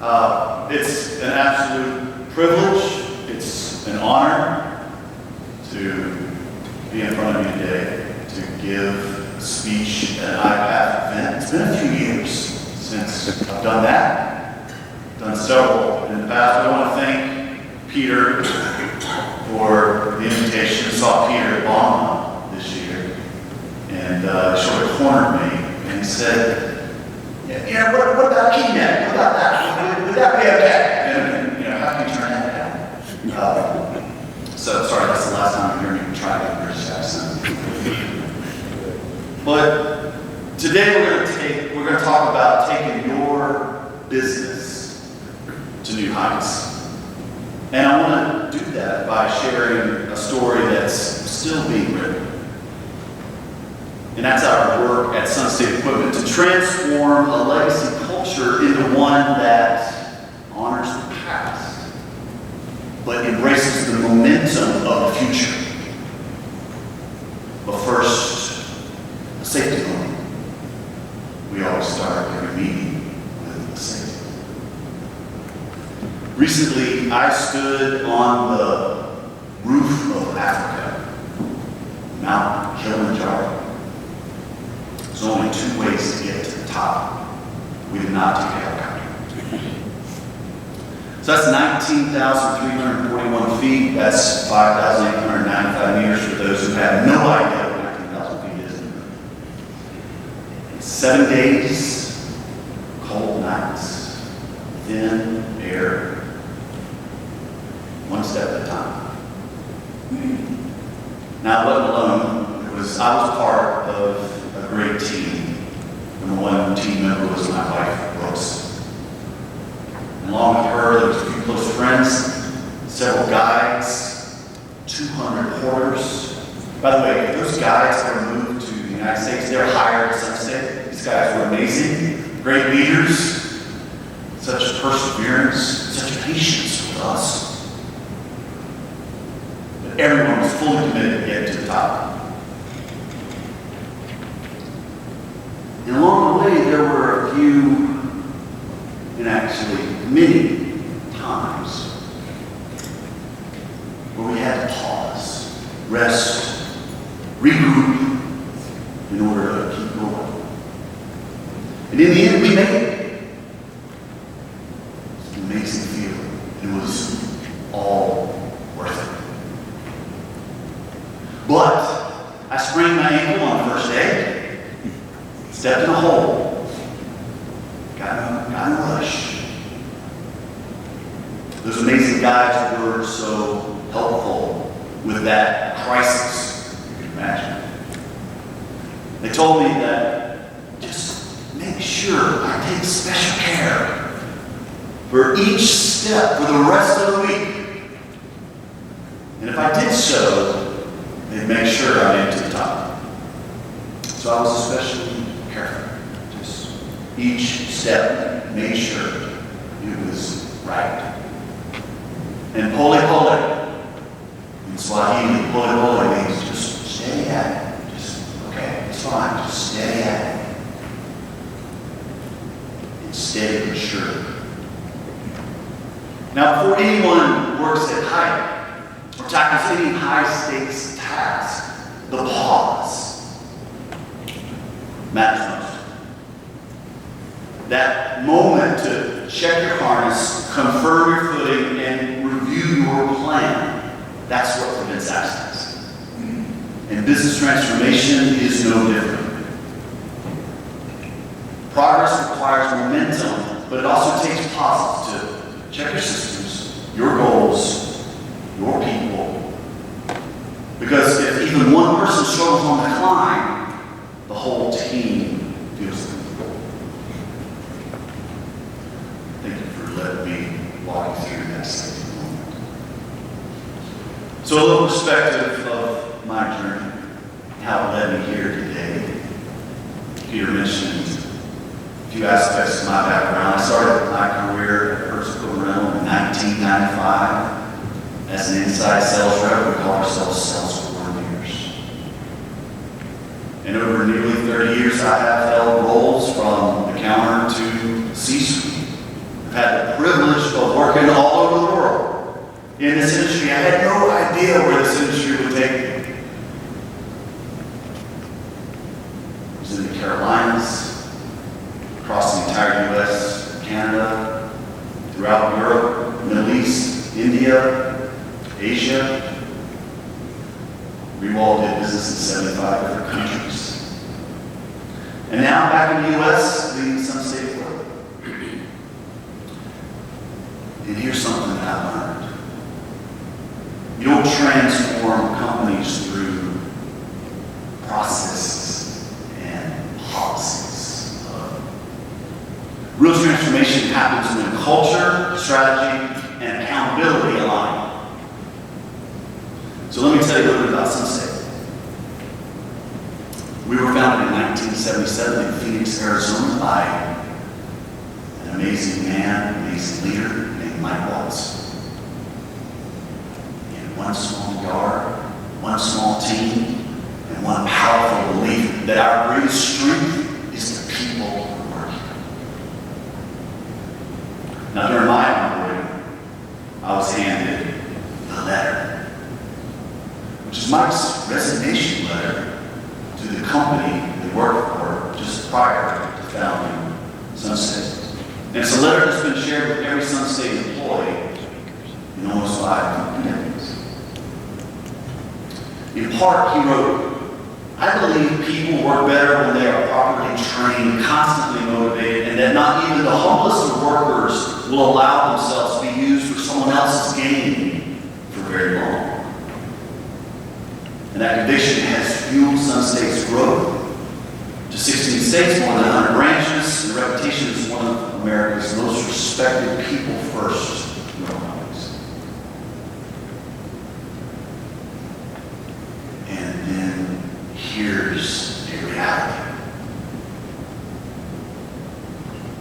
It's an absolute privilege, it's an honor to be in front of you today to give a speech at an IPAF event. It's been a few years since I've done that. Done several in the past. I want to thank Peter for the invitation. I saw Peter at Bonn this year, and he sort of cornered me, and he said, "Yeah, what about Keynet? What about that? Would that be okay?" And how can you turn that down? So sorry, that's the last time you hear me try that British accent. But today we're going to talk about taking your business to new heights. And I want to do that by sharing a story that's still being written. And that's our work at Sunstate Equipment to transform a legacy culture into one that honors the past, but embraces the momentum of the future. But first, a safety moment. We always start every meeting with a safety. Recently, I stood on the roof of Africa, Mount Kilimanjaro. There's only two ways to get to the top. We did not take a helicopter. So that's 19,341 feet. That's 5,895 meters for those who have no idea what 19,000 feet is. 7 days, cold nights, thin air, one step at a time. Now, let alone, I was part of a great team. Number one team member was my wife, Brooks. And along with her, there was a few close friends, several guides, 200 porters. By the way, those guides were moved to the United States. They were hired at Sunstate. These guys were amazing, great leaders, such perseverance, such patience with us. But everyone was fully committed to getting to the top. And along the way, there were a few, and actually many times, where we had to pause, rest, regroup, in order to keep going. And in the end, we made it. It's an amazing feeling. It was all worth it. But I sprained my ankle on the first day. Stepped in a hole, got in a rush. Those amazing guys were so helpful with that crisis, you can imagine. They told me that just make sure I take special care for each step for the rest of the week. And if I did so, they'd make sure I made it to the top. So I was especially careful. Just each step, made sure it was right. And pole in Swahili, pole means just steady at it. Just, okay, it's fine, just steady at it. And steady but sure. Now, before anyone works at height or tackles any high-stakes task, the pause matters most. That moment to check your harness, confirm your footing, and review your plan, that's what prevents accidents. And business transformation is no different. Progress requires momentum, but it also takes pauses to check your systems, your goals, your people. Because if even one person struggles on the climb, the whole team feels it. Thank you for letting me walk you through that safety moment. So a little perspective of my journey, how it led me here today. Peter mentioned a few aspects of my background. I started my career at First Equipment Rental in 1995 as an inside sales rep. We call ourselves sales coordinators. And over nearly 30 years, I have held roles from the counter to C-suite. I've had the I had no idea where this industry would take me. I was in the Carolinas, across the entire US, Canada, throughout Europe, Middle East, India, Asia. We all did business in 75 different countries. And now back in the US, leading Sunstate Florida. And here's something that I learned. You don't transform companies through processes and policies. Real transformation happens when culture, strategy, and accountability align. So let me tell you a little bit about Sunstate. We were founded in 1977 in Phoenix, Arizona by an amazing man, amazing leader named Mike Waltz. In one small yard, one small team, and one powerful belief that our greatest strength is the people who work here. Now during my onboarding, I was handed a letter, which is Mike's resignation letter to the company we worked for just prior to founding Sunstate. And it's a letter that's been shared with every Sunstate employee in almost 5 decades. In part, he wrote, I believe people work better when they are properly trained, constantly motivated, and that not even the humblest of workers will allow themselves to be used for someone else's gain for very long. And that conviction has fueled Sunstate's growth to 16 states, more than 100 branches, and reputation as one of America's most respected people first companies. And then here's a reality.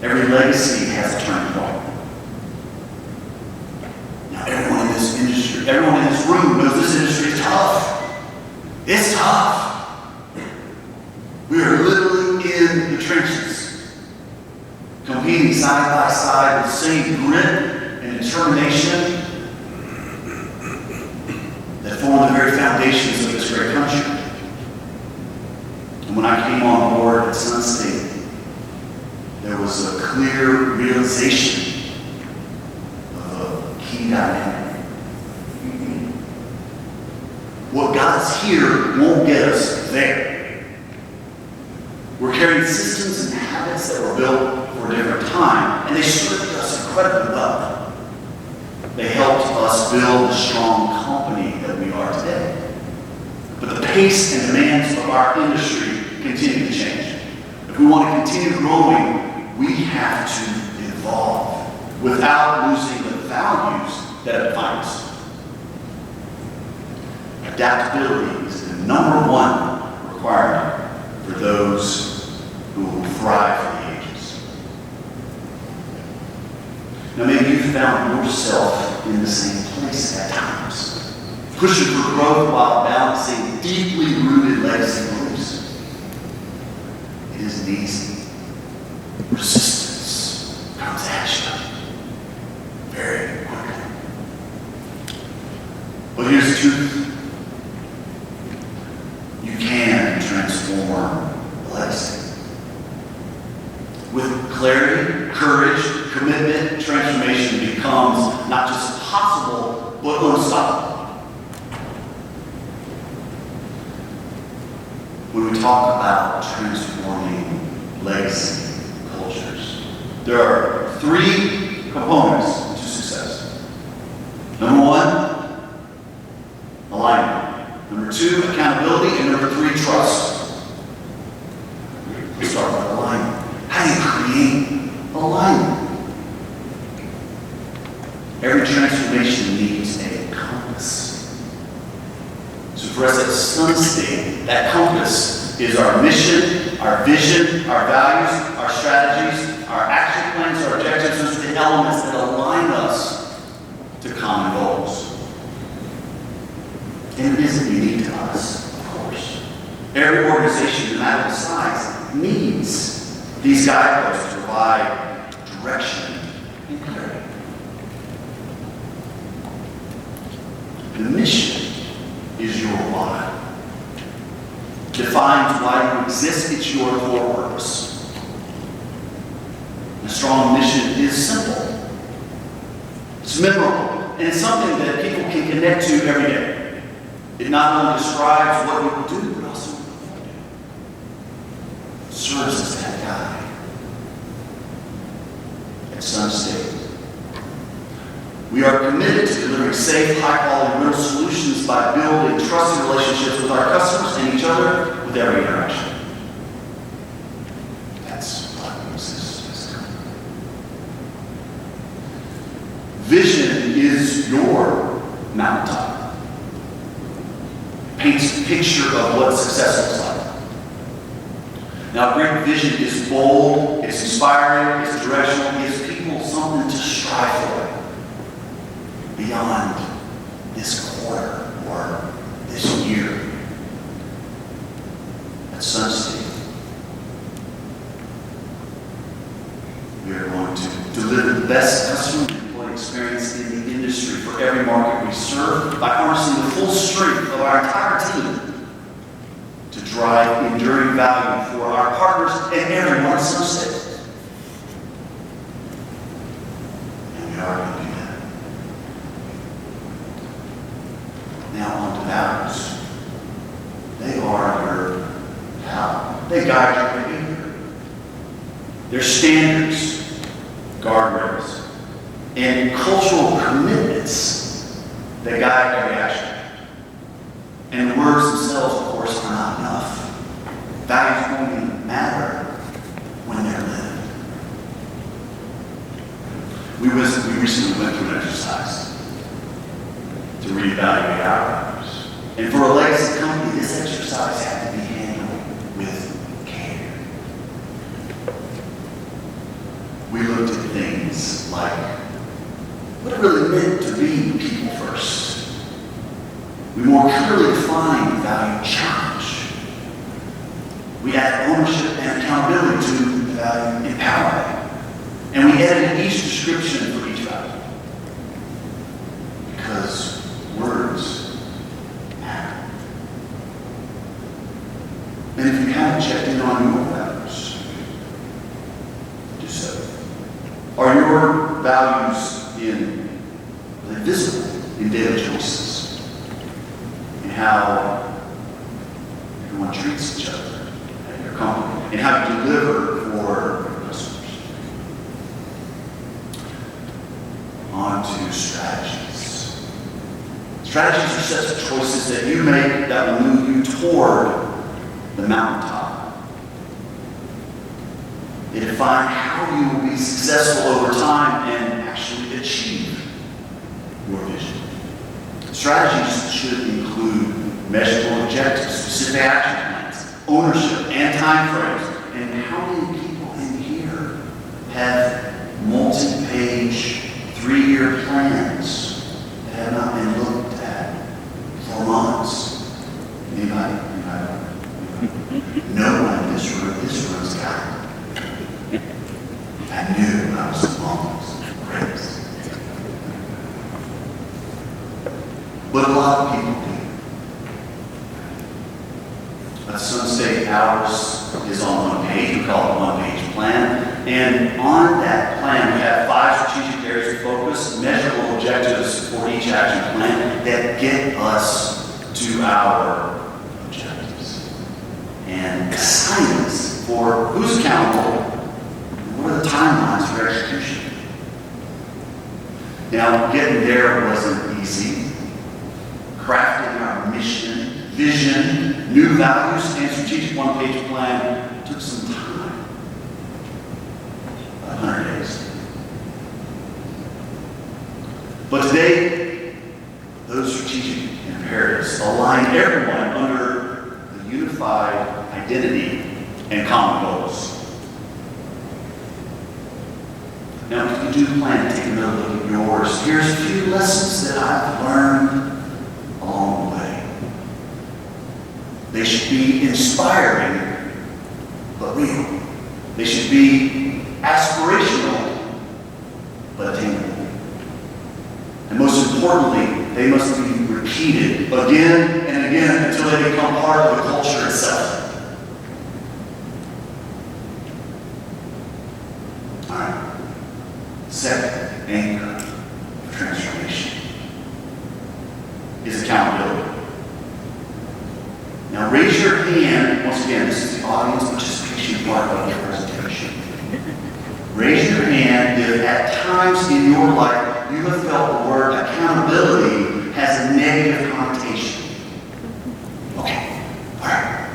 Every legacy has a turning point. Now everyone in this industry, everyone in this room knows this industry is tough. It's tough. We are literally in the trenches, competing side by side with the same grit and determination that form the very foundations of this great country. And when I came on board at Sunstate, there was a clear realization of a key dynamic. What got us here won't get us there. We're carrying systems and habits that were built for a different time, and they served us incredibly well. They helped us build the strong company that we are today. But the pace and demands of our industry continue to change. If we want to continue growing, we have to evolve without losing the values that define us. Adaptability is the #1 requirement for those who will thrive for the ages. Now maybe you've found yourself in the same place at times, pushing for growth while balancing deeply rooted legacy beliefs. It isn't easy. Resistance comes at you very quickly. But here's the truth. Transform legacy. With clarity, courage, commitment, transformation becomes not just possible, but unstoppable. When we talk about transforming legacy cultures, there are 3 components to success. #1, alignment. #2, accountability. And #3, trust. Let's start with alignment. How do you create alignment? Every transformation needs a compass. So for us at Sunstate, that compass is our mission, our vision, our values, our strategies, our action plans, our objectives. Those are the elements that align us to common goals. And it isn't unique to us, of course. Every organization, no matter the size, needs these guideposts to provide direction and clarity. The mission is your why. Defines why you exist. It's your core purpose. A strong mission is simple. It's memorable. And it's something that people can connect to every day. It not only describes what you will do, but also what you won't do. It serves as that guide. At Sunstate, we are committed to delivering safe, high-quality rental solutions by building trusted relationships with our customers and each other with every interaction. That's why we exist as a company. Vision is your mountaintop. It paints a picture of what success looks like. Now, great vision is bold, it's inspiring, it's directional, it gives people something to strive for beyond this quarter or this year. At Sunstate, we are going to deliver the best customer and employee experience in the industry for every market we serve by harnessing the full strength of our entire team to drive enduring value for our partners and everyone at Sunstate. And we are going to do that. Now on to values. They are your power. They guide your behavior. They're standards, guardrails, and cultural commitments that guide every action. And the words themselves, of course, are not enough. Values only matter when they're lived. We recently went through an exercise to reevaluate our values. And for a legacy company, this exercise had to be handled with care. We looked at things like what it really meant to be people first. We more clearly defined the value challenge. We added ownership and accountability to the value empowerment. And we added each description for each value. Because words matter. And if you haven't checked in on your values, do so. Are your values are they visible in daily choices? In how everyone treats each other at your company? And how you deliver for your customers? On to strategies. Strategies are sets of choices that you make that will move you toward the mountaintop. They define how you will be successful over time and actually achieve your vision. Strategies should include measurable objectives, specific action plans, ownership and time frames. And how many people in here have multi-page, 3-year plans that have not been looked at for months? Anybody? No one in this room's got it. I knew I was alone. Great. But a lot of people do. At Sunstate, ours is on one page. We call it a one-page plan. And on that plan, we have 5 strategic areas of focus, measurable objectives for each action plan that get us to our objectives. And assignments for who's accountable and what are the timelines for execution. Now, getting there wasn't easy. Crafting our mission, vision, new values, and strategic one-page plan took some time. 100 days. But today, those strategic imperatives align everyone under the unified identity and common goals. Now, if you do plan to take another look at yours, here's a few lessons that I've learned along the way. They should be inspiring, but real. They should be aspirational, but attainable. And most importantly, they must be repeated again and again until they become part of the culture itself. All right. Second anchor of transformation is accountability. Now raise your hand, once again, this is the audience participation part of the presentation. Raise your hand if at times in your life you have felt the word accountability has a negative connotation. Okay, all right.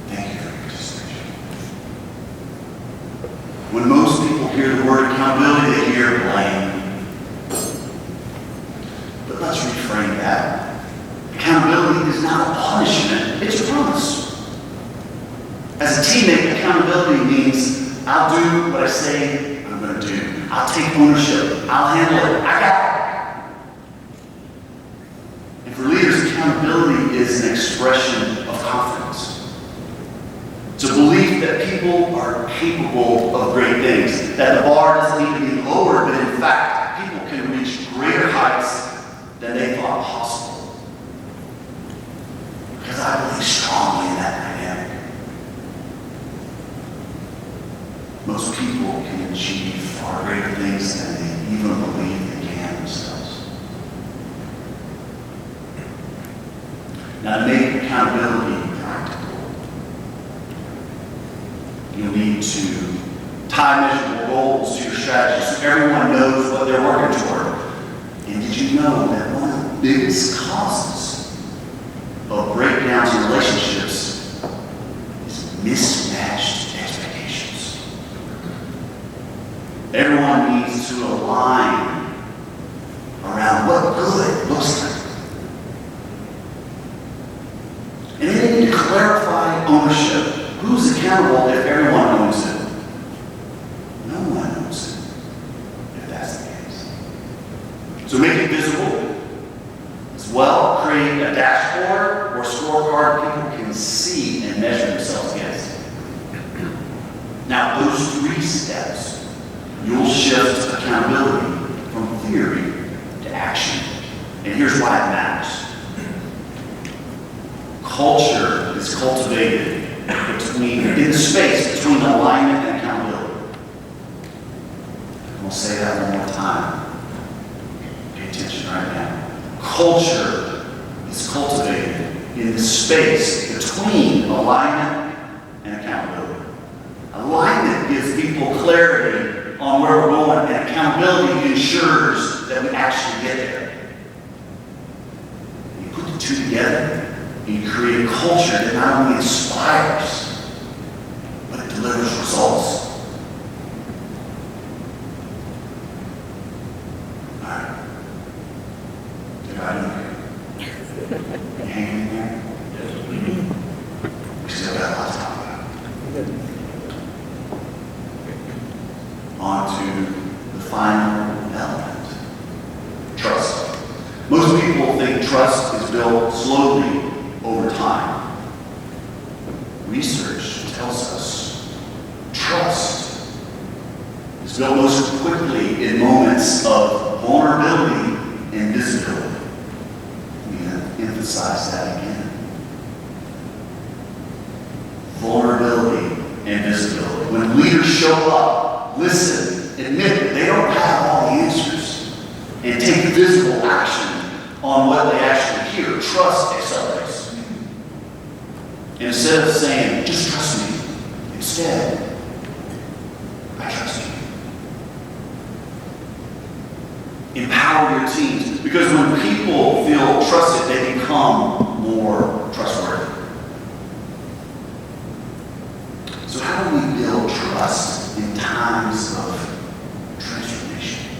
Thank you for your participation. When most people hear the word accountability, they hear blame. But let's reframe that. Accountability is not a punishment, it's a promise. As a teammate, accountability means I'll do what I say I'm going to do. I'll take ownership. I'll handle it. I got it. And for leaders, accountability is an expression of confidence. It's a belief that people are capable of great things, that the bar doesn't need to be lowered, but in fact, people can reach greater heights than they thought possible. Because I believe strongly in that dynamic. Most people can achieve far greater things than they even believe they can themselves. Now, to make accountability practical, you'll need to tie measurable goals to your strategy so everyone knows what they're working toward. And did you know that one of the biggest causes of breakdowns in relationships is mismatched expectations? Everyone needs to align around what good looks like. And then they need to clarify ownership. Who's accountable if everyone owns it? No one owns it, if that's the case. So make it visible. As well, create a dashboard or scorecard people can see and measure themselves against. Now, those 3 steps, you'll shift accountability from theory to action. And here's why it matters. Culture is cultivated in the space between alignment and accountability. We'll say that one more time. Pay attention right now. Culture is cultivated in the space between alignment and accountability. Alignment gives people clarity on where we're going, and accountability ensures that we actually get there. You put the 2 together, and you create a culture that not only inspires, but it delivers results. All right. Did I do okay? You hanging in there? We still got a lot to talk about. On to the final element. Trust. Most people think trust is built slowly over time. Research tells us trust is built most quickly in moments of vulnerability and visibility. I'm going to emphasize that again. Vulnerability and visibility. When leaders show up, listen, admit that they don't have all the answers, and take visible action on what they actually hear, trust accelerates. Instead of saying, just trust me, instead, I trust you. Empower your teams, because when people feel trusted, they become more trustworthy. So how do we build trust in times of transformation?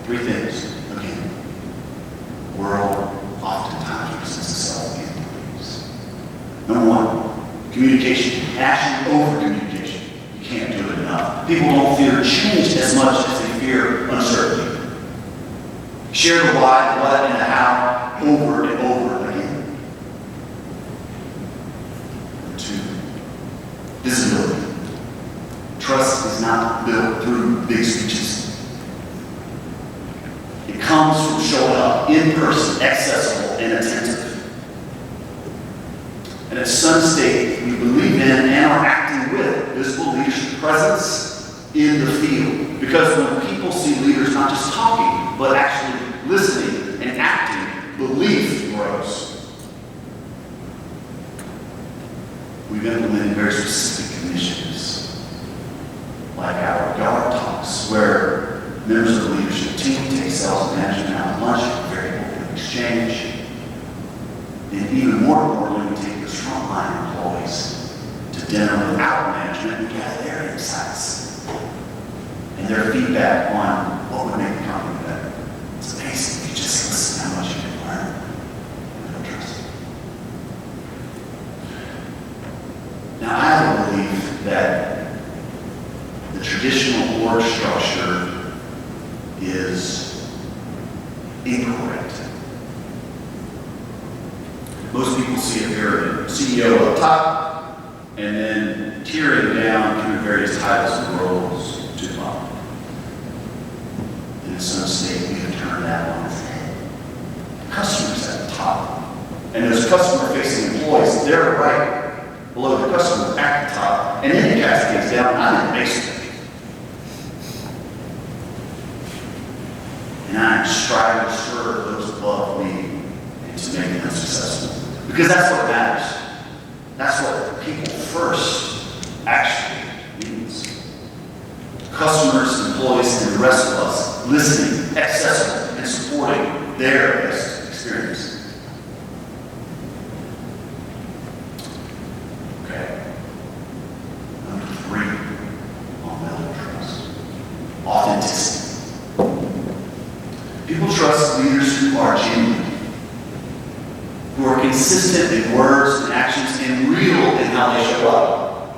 3 things. Again, world oftentimes presents itself in ways. Number 1, communication. Actually, over communication. You can't do it enough. People don't fear change as much as they fear uncertainty. Share the why, the what, and the how over and over again. Number 2, visibility. Trust is not built through big speeches. comes from showing up in person, accessible, and attentive. And at Sunstate, we believe in and are acting with visible leadership presence in the field. Because when people see leaders not just talking, but actually listening and acting, belief grows. We've implemented very specific initiatives, like our Yard Talks, where members of the leadership team take sales and management out to lunch, very open exchange. And even more importantly, we take those frontline employees to dinner without management and gather their insights and their feedback on what would make the company better. It's amazing if you just listen how much you can learn and build trust. Now, I have a belief that the traditional org structure is incorrect. Most people see a pyramid, CEO up top, and then tiering down through various titles and roles to the bottom. In Sunstate, we have turned that on its head. Customers at the top, and those customer-facing employees, they're right below the customer at the top, and then it cascades down. I'm in the basement. And I strive to serve those above me and to make them successful. Because that's what matters. That's what people first actually means. Customers, employees, and the rest of us listening, accessible, and supporting their best experience. Okay. Number 3 on building trust. Authenticity. People trust leaders who are genuine, who are consistent in words and actions and real in how they show up.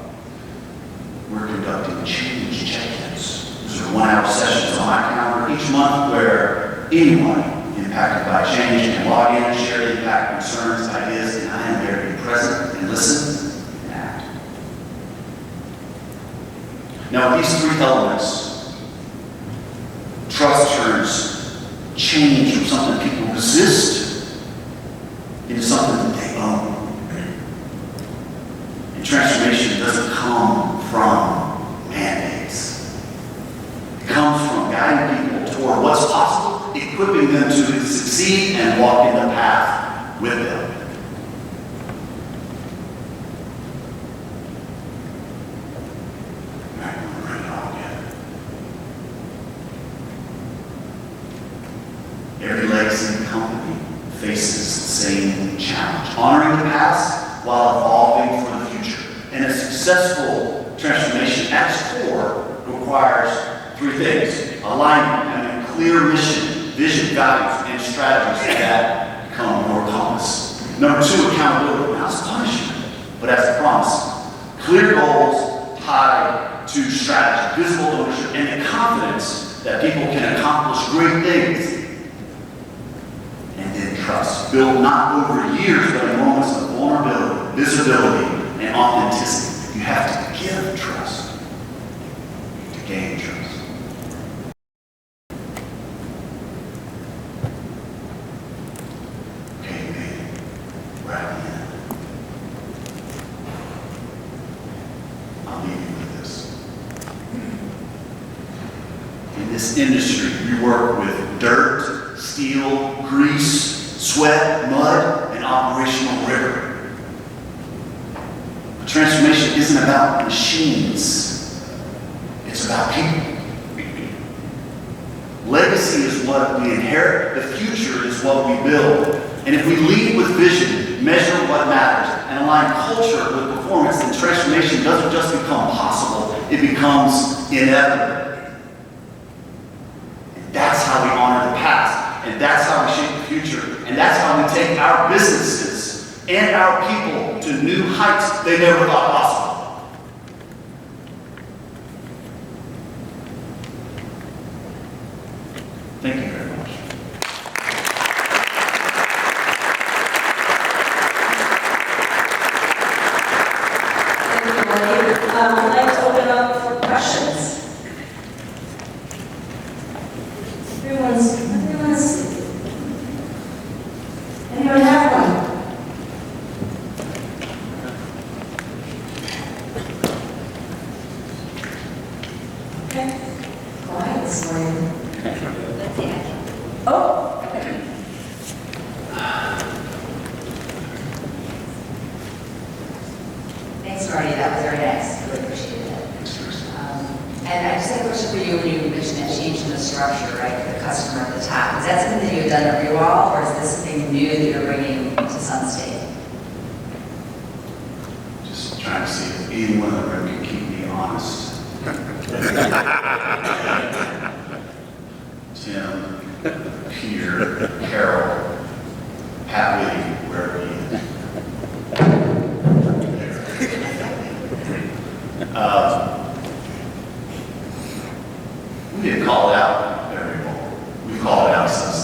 We're conducting change check-ins. These are 1-hour sessions on my calendar each month where anyone impacted by change can log in and share the impact, concerns, ideas, and I am there to be present and listen and act. Now, with these 3 elements, trust turns change from something people resist into something that they own. And transformation doesn't come from mandates. It comes from guiding people toward what's possible, equipping them to succeed and walk in the path with them. All right, we'll bring it all together. Every legacy company faces the same challenge, honoring the past while evolving for the future. And a successful transformation at its core requires 3 things: alignment, having a clear mission, vision, values, and strategies that become your compass. Number 2, accountability, not as punishment, but as a promise. Clear goals tied to strategy, visible ownership, and the confidence that people can accomplish great things. And then trust, built not over years, but in moments of vulnerability, visibility, and authenticity. You have to give trust to gain trust. Okay, you made it. We're at the end. I'll leave you with this. In this industry, we work with dirt, steel, grease, sweat, mud, and operational rigor. But transformation isn't about machines. It's about people. Legacy is what we inherit. The future is what we build. And if we lead with vision, measure what matters, and align culture with performance, then transformation doesn't just become possible, it becomes inevitable. And that's how we honor the past. And that's how we shape the future. And that's how we take our businesses and our people to new heights they never thought possible. Thank you very much. Thank you, Norty. I'd like to open up for questions. Everyone's Okay. Go ahead, this morning. Oh. Thanks, Norty. That was very nice. Really appreciated it. And I just had a question for you when you mentioned that change in the structure, right, for the customer at the top. Is that something that you had done at Rewall, or is this something new that you're bringing to Sunstate? Just trying to see if anyone in the room can keep me honest. Tim, Peter, Carol, Pat Whitty, wherever he is. We get called out every morning. We call it out Sunstate.